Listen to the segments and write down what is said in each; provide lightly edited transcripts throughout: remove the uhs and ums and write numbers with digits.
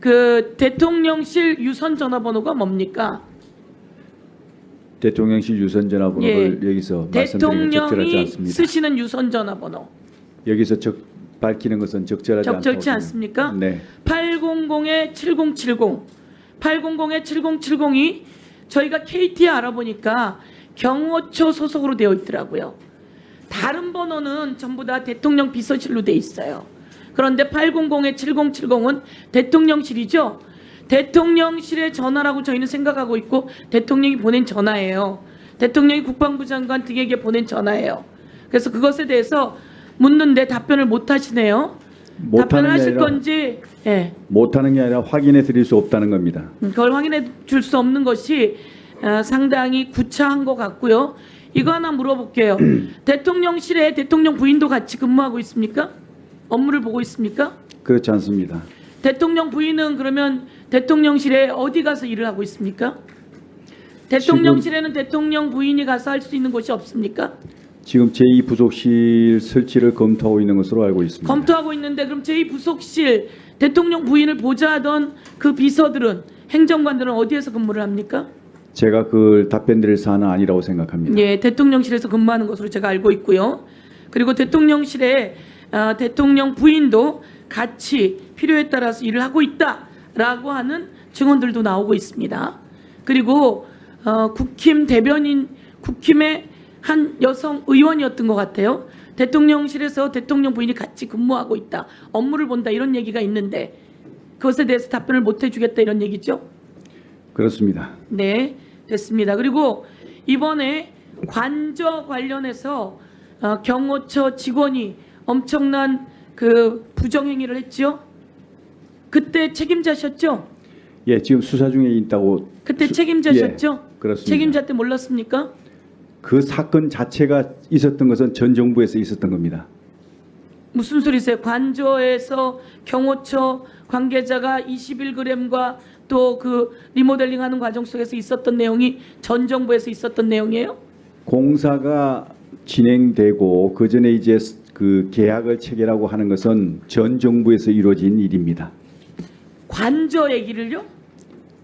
그 대통령실 유선 전화번호가 뭡니까? 대통령실 유선 전화번호를 여기서 말씀드리는 게 적절하지 대통령이 않습니다. 쓰시는 유선 전화번호 여기서 밝히는 것은 적절치 않습니까? 네. 800-7070 800-7070이 저희가 KT에 알아보니까 경호처 소속으로 되어 있더라고요. 다른 번호는 전부 다 대통령 비서실로 돼 있어요. 그런데 800-7070은 대통령실이죠. 대통령실의 전화라고 저희는 생각하고 있고 대통령이 보낸 전화예요. 대통령이 국방부 장관 등에게 보낸 전화예요. 그래서 그것에 대해서 묻는데 답변을 못 하시네요. 답변을 하실 건지 못하는 게 아니라 확인해 드릴 수 없다는 겁니다. 그걸 확인해 줄 수 없는 것이 상당히 구차한 것 같고요. 이거 하나 물어볼게요. 대통령실에 대통령 부인도 같이 근무하고 있습니까? 업무를 보고 있습니까? 그렇지 않습니다. 대통령 부인은 그러면 대통령실에 어디 가서 일을 하고 있습니까? 대통령실에는 대통령 부인이 가서 할 수 있는 곳이 없습니까? 지금 제2부속실 설치를 검토하고 있는 것으로 알고 있습니다. 검토하고 있는데 그럼 제2부속실 대통령 부인을 보좌하던 그 비서들은 행정관들은 어디에서 근무를 합니까? 제가 그걸 답변드릴 사안은 아니라고 생각합니다. 예, 대통령실에서 근무하는 것으로 제가 알고 있고요. 그리고 대통령실에 대통령 부인도 같이 필요에 따라서 일을 하고 있다라고 하는 증언들도 나오고 있습니다. 그리고 국힘 대변인, 국힘의 한 여성 의원이었던 것 같아요. 대통령실에서 대통령 부인이 같이 근무하고 있다, 업무를 본다 이런 얘기가 있는데 그것에 대해서 답변을 못 해주겠다 이런 얘기죠? 그렇습니다. 네, 됐습니다. 그리고 이번에 관저 관련해서 경호처 직원이 엄청난 그 부정행위를 했죠. 그때 책임자셨죠? 예, 지금 수사 중에 있다고. 그때 책임자셨죠? 예, 그렇습니다. 책임자 때 몰랐습니까? 그 사건 자체가 있었던 것은 전 정부에서 있었던 겁니다. 무슨 소리세요? 관저에서 경호처 관계자가 21g과 또 그 리모델링하는 과정 속에서 있었던 내용이 전 정부에서 있었던 내용이에요? 공사가 진행되고 그 전에 이제 그 계약을 체결하고 하는 것은 전 정부에서 이루어진 일입니다. 관저 얘기를요?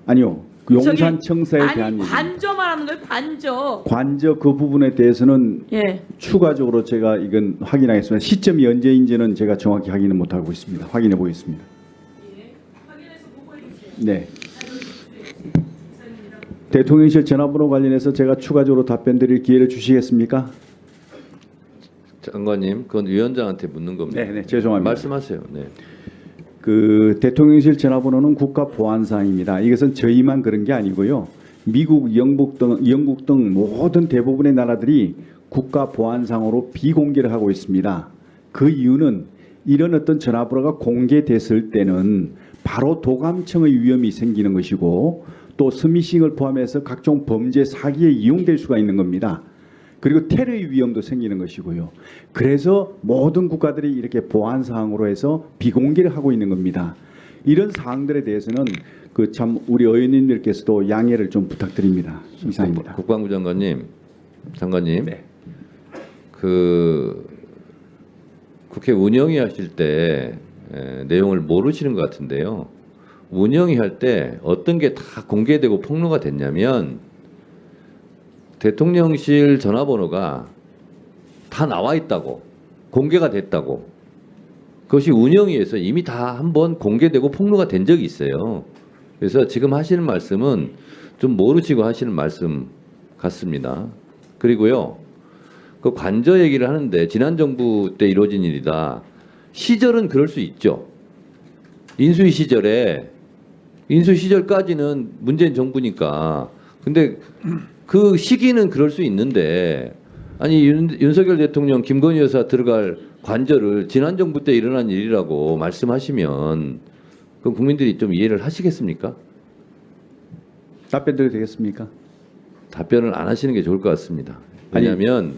아니요, 그 용산청사에 대한 아니 얘기. 관저 말하는 거예요. 관저. 관저 그 부분에 대해서는 예. 추가적으로 제가 이건 확인하겠습니다. 시점이 언제인지는 제가 정확히 확인은 못하고 있습니다. 확인해 보겠습니다. 확인해서 보고해 주세요. 네. 대통령실 전화번호 관련해서 제가 추가적으로 답변드릴 기회를 주시겠습니까? 장관님, 그건 위원장한테 묻는 겁니다. 네, 죄송합니다. 말씀하세요. 네. 그 대통령실 전화번호는 국가 보안사항입니다. 이것은 저희만 그런 게 아니고요. 미국, 영국 등 모든 대부분의 나라들이 국가 보안상으로 비공개를 하고 있습니다. 그 이유는 이런 어떤 전화번호가 공개됐을 때는 바로 도감청의 위험이 생기는 것이고 또 스미싱을 포함해서 각종 범죄 사기에 이용될 수가 있는 겁니다. 그리고 테러의 위험도 생기는 것이고요. 그래서 모든 국가들이 이렇게 보안 사항으로 해서 비공개를 하고 있는 겁니다. 이런 사항들에 대해서는 그 참 우리 의원님들께서도 양해를 좀 부탁드립니다. 이상입니다. 국방부 장관님, 네. 그 국회 운영위 하실 때 내용을 모르시는 것 같은데요. 운영위 할 때 어떤 게 다 공개되고 폭로가 됐냐면 대통령실 전화번호가 다 나와 있다고, 공개가 됐다고. 그것이 운영위에서 이미 다 한번 공개되고 폭로가 된 적이 있어요. 그래서 지금 하시는 말씀은 좀 모르시고 하시는 말씀 같습니다. 그리고요, 그 관저 얘기를 하는데 지난 정부 때 이루어진 일이다. 시절은 그럴 수 있죠. 인수위 시절까지는 문재인 정부니까. 근데 그 시기는 그럴 수 있는데, 아니 윤석열 대통령 김건희 여사 들어갈 관저를 지난 정부 때 일어난 일이라고 말씀하시면 그럼 국민들이 좀 이해를 하시겠습니까? 답변드려도 되겠습니까? 답변을 안 하시는 게 좋을 것 같습니다. 왜냐하면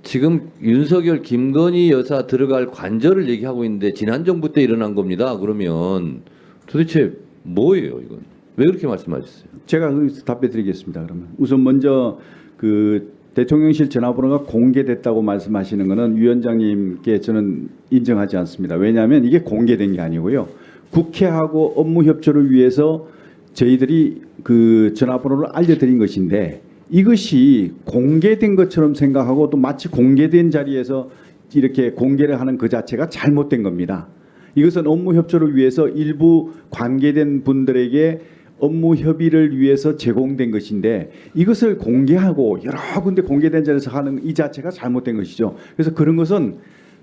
지금 윤석열 김건희 여사 들어갈 관저를 얘기하고 있는데 지난 정부 때 일어난 겁니다. 그러면 도대체 뭐예요 이건? 왜 그렇게 말씀하셨어요? 제가 거기서 답변드리겠습니다. 그러면 우선 먼저 그 대통령실 전화번호가 공개됐다고 말씀하시는 것은 위원장님께 저는 인정하지 않습니다. 왜냐하면 이게 공개된 게 아니고요. 국회하고 업무 협조를 위해서 저희들이 그 전화번호를 알려드린 것인데 이것이 공개된 것처럼 생각하고 또 마치 공개된 자리에서 이렇게 공개를 하는 그 자체가 잘못된 겁니다. 이것은 업무 협조를 위해서 일부 관계된 분들에게 업무 협의를 위해서 제공된 것인데 이것을 공개하고 여러 군데 공개된 자리에서 하는 이 자체가 잘못된 것이죠. 그래서 그런 것은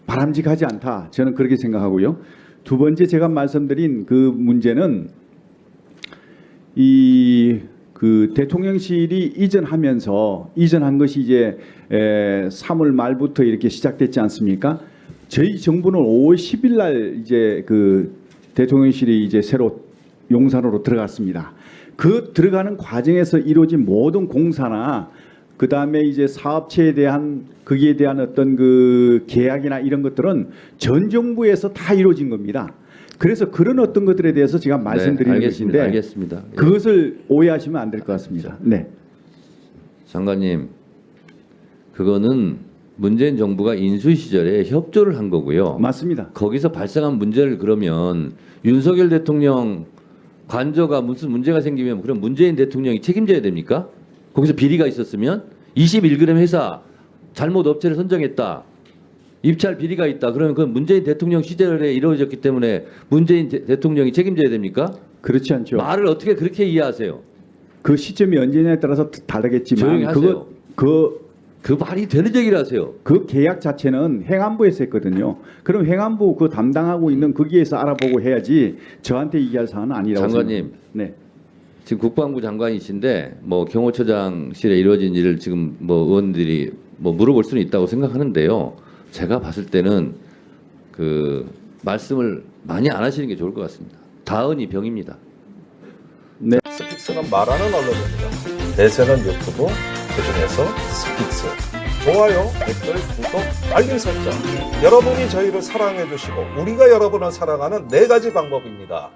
바람직하지 않다. 저는 그렇게 생각하고요. 두 번째 제가 말씀드린 그 문제는 그 대통령실이 이전한 것이 이제 3월 말부터 이렇게 시작됐지 않습니까? 저희 정부는 5월 10일 날 이제 그 대통령실이 이제 새로 용산으로 들어갔습니다. 그 들어가는 과정에서 이루어진 모든 공사나 그 다음에 이제 사업체에 대한 거기에 대한 어떤 그 계약이나 이런 것들은 전 정부에서 다 이루어진 겁니다. 그래서 그런 어떤 것들에 대해서 제가 말씀드리는 것인데 알겠습니다. 예. 그것을 오해하시면 안 될 것 같습니다. 네. 장관님, 그거는 문재인 정부가 인수 시절에 협조를 한 거고요. 맞습니다. 거기서 발생한 문제를 그러면 윤석열 대통령 관저가 무슨 문제가 생기면 그럼 문재인 대통령이 책임져야 됩니까? 거기서 비리가 있었으면 21g 회사 잘못 업체를 선정했다. 입찰 비리가 있다. 그러면 그건 문재인 대통령 시절에 이루어졌기 때문에 문재인 대통령이 책임져야 됩니까? 그렇지 않죠. 말을 어떻게 그렇게 이해하세요? 그 시점이 언제냐에 따라서 다르겠지만 조용히 하세요. 그 말이 되는 얘기를 하세요. 그 계약 자체는 행안부에서 했거든요. 그럼 행안부 그 담당하고 있는 거기에서 알아보고 해야지 저한테 얘기할 사안은 아니라고 장관님. 생각합니다. 네. 지금 국방부 장관이신데 뭐 경호처장실에 이루어진 일을 지금 뭐 의원들이 뭐 물어볼 수는 있다고 생각하는데요. 제가 봤을 때는 그 말씀을 많이 안 하시는 게 좋을 것 같습니다. 다은이 병입니다. 스픽스는 말하는 언론입니다. 대세는 유튜브, 그중에서 스픽스. 좋아요, 댓글, 구독, 알림 설정. 여러분이 저희를 사랑해 주시고 우리가 여러분을 사랑하는 4가지 방법입니다.